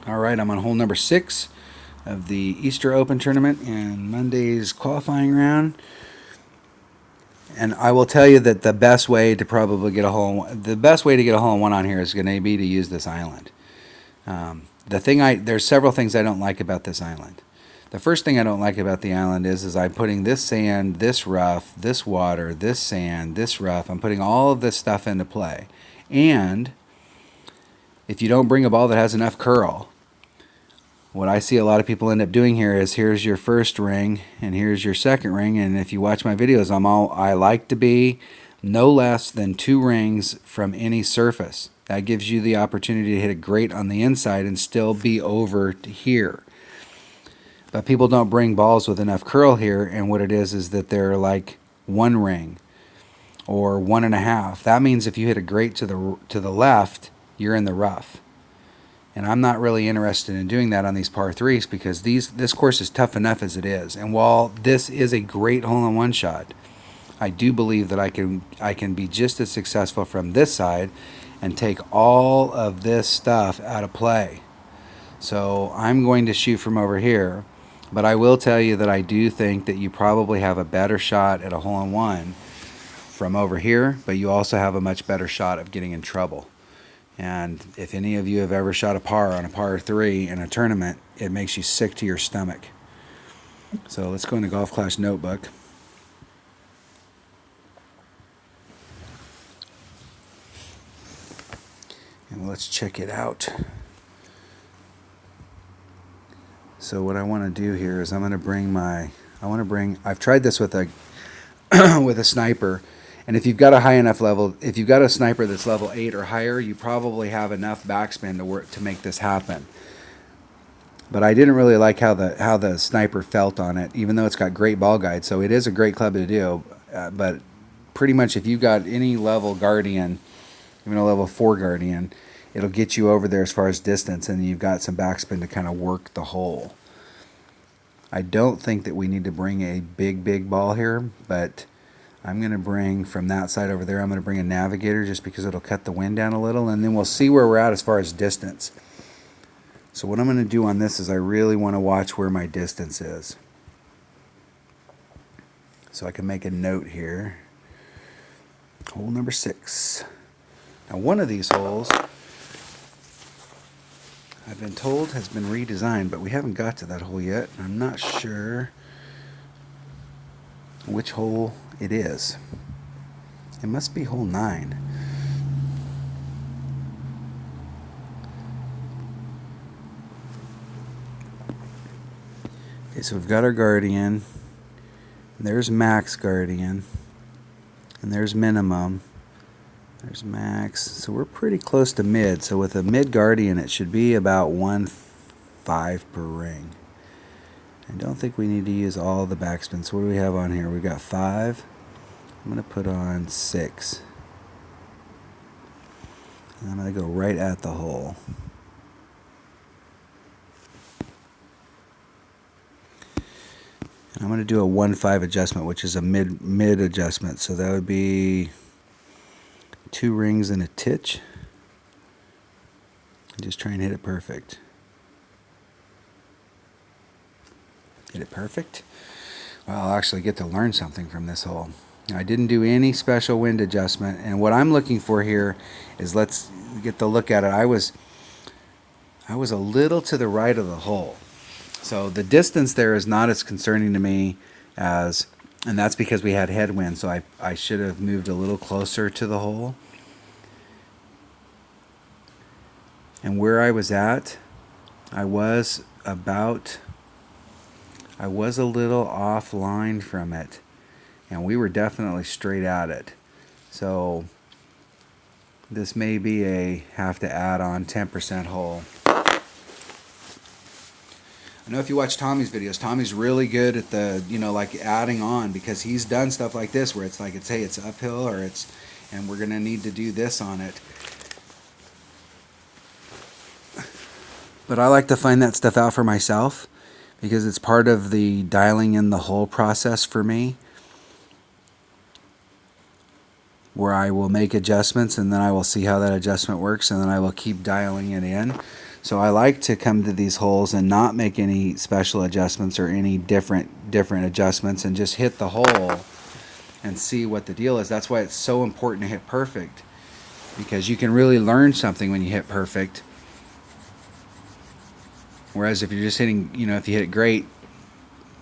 All right, I'm on hole number 6 of the Easter Open tournament and Monday's qualifying round. And I will tell you that the best way to probably get a hole, the best way to get a hole in one on here is going to be to use this island. There's several things I don't like about this island. The first thing I don't like about the island is I'm putting this sand, this rough, this water, this sand, this rough. I'm putting all of this stuff into play. And if you don't bring a ball that has enough curl, what I see a lot of people end up doing here is here's your first ring and here's your second ring. And if you watch my videos, I like to be no less than 2 rings from any surface. That gives you the opportunity to hit it great on the inside and still be over to here. But people don't bring balls with enough curl here, and what it is that they're like 1 ring or 1.5. That means if you hit it great to the left, you're in the rough. And I'm not really interested in doing that on these par 3s because this course is tough enough as it is. And while this is a great hole-in-one shot, I do believe that I can be just as successful from this side and take all of this stuff out of play. So I'm going to shoot from over here, but I will tell you that I do think that you probably have a better shot at a hole-in-one from over here, but you also have a much better shot of getting in trouble. And if any of you have ever shot a par on a par 3 in a tournament, it makes you sick to your stomach. So let's go into Golf Clash Notebook. And let's check it out. So what I want to do here is I've tried this with a with a sniper. And if you've got a high enough level, if you've got a sniper that's level 8 or higher, you probably have enough backspin to make this happen. But I didn't really like how the sniper felt on it, even though it's got great ball guide. So it is a great club to do. But pretty much if you've got any level Guardian, even a level 4 Guardian, it'll get you over there as far as distance, and you've got some backspin to kind of work the hole. I don't think that we need to bring a big ball here, but I'm going to bring from that side over there, I'm going to bring a navigator just because it'll cut the wind down a little, and then we'll see where we're at as far as distance. So what I'm going to do on this is I really want to watch where my distance is. So I can make a note here. Hole number 6. Now one of these holes, I've been told, has been redesigned, but we haven't got to that hole yet. I'm not sure which hole it is. It must be hole 9. Okay, so we've got our Guardian. There's max Guardian. And there's minimum. There's max. So we're pretty close to mid. So with a mid Guardian, it should be about 1.5 per ring. I don't think we need to use all the backspin. So what do we have on here? We've got 5. I'm going to put on 6. And I'm going to go right at the hole. And I'm going to do a 1.5 adjustment, which is a mid adjustment. So that would be 2 rings and a titch. Just try and hit it perfect. Hit it perfect? Well, I'll actually get to learn something from this hole. I didn't do any special wind adjustment, and what I'm looking for here is, let's get the look at it. I was a little to the right of the hole. So the distance there is not as concerning to me as, and that's because we had headwind, so I should have moved a little closer to the hole. And where I was at, I was a little offline from it, and we were definitely straight at it. So this may be a have to add on 10% hole. I know if you watch Tommy's videos, Tommy's really good at the, like adding on, because he's done stuff like this where it's like, it's uphill or and we're going to need to do this on it. But I like to find that stuff out for myself because it's part of the dialing in the hole process for me, where I will make adjustments and then I will see how that adjustment works and then I will keep dialing it in. So I like to come to these holes and not make any special adjustments or any different adjustments, and just hit the hole and see what the deal is. That's why it's so important to hit perfect, because you can really learn something when you hit perfect. Whereas if you're just hitting, if you hit it great,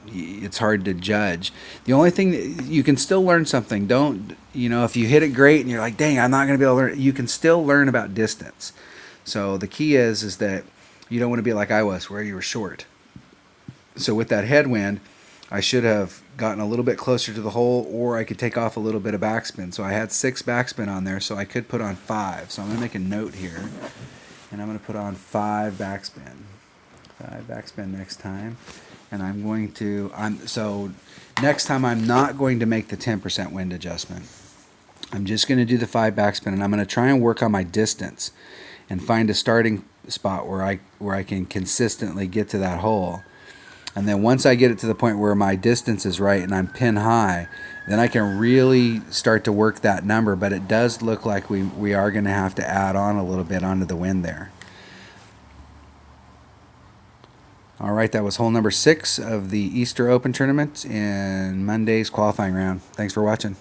it's hard to judge. The only thing that you can still learn something. Don't, if you hit it great and you're like, dang, I'm not going to be able to learn, you can still learn about distance. So the key is that you don't want to be like I was, where you were short. So with that headwind, I should have gotten a little bit closer to the hole, or I could take off a little bit of backspin. So I had 6 backspin on there, so I could put on 5. So I'm going to make a note here, and I'm going to put on 5 backspin. 5 backspin next time. And I'm going to, so next time I'm not going to make the 10% wind adjustment. I'm just going to do the 5 backspin, and I'm going to try and work on my distance and find a starting spot where I can consistently get to that hole. And then once I get it to the point where my distance is right and I'm pin high, then I can really start to work that number. But it does look like we are going to have to add on a little bit onto the wind there. All right, that was hole number 6 of the Easter Open tournament in Monday's qualifying round. Thanks for watching.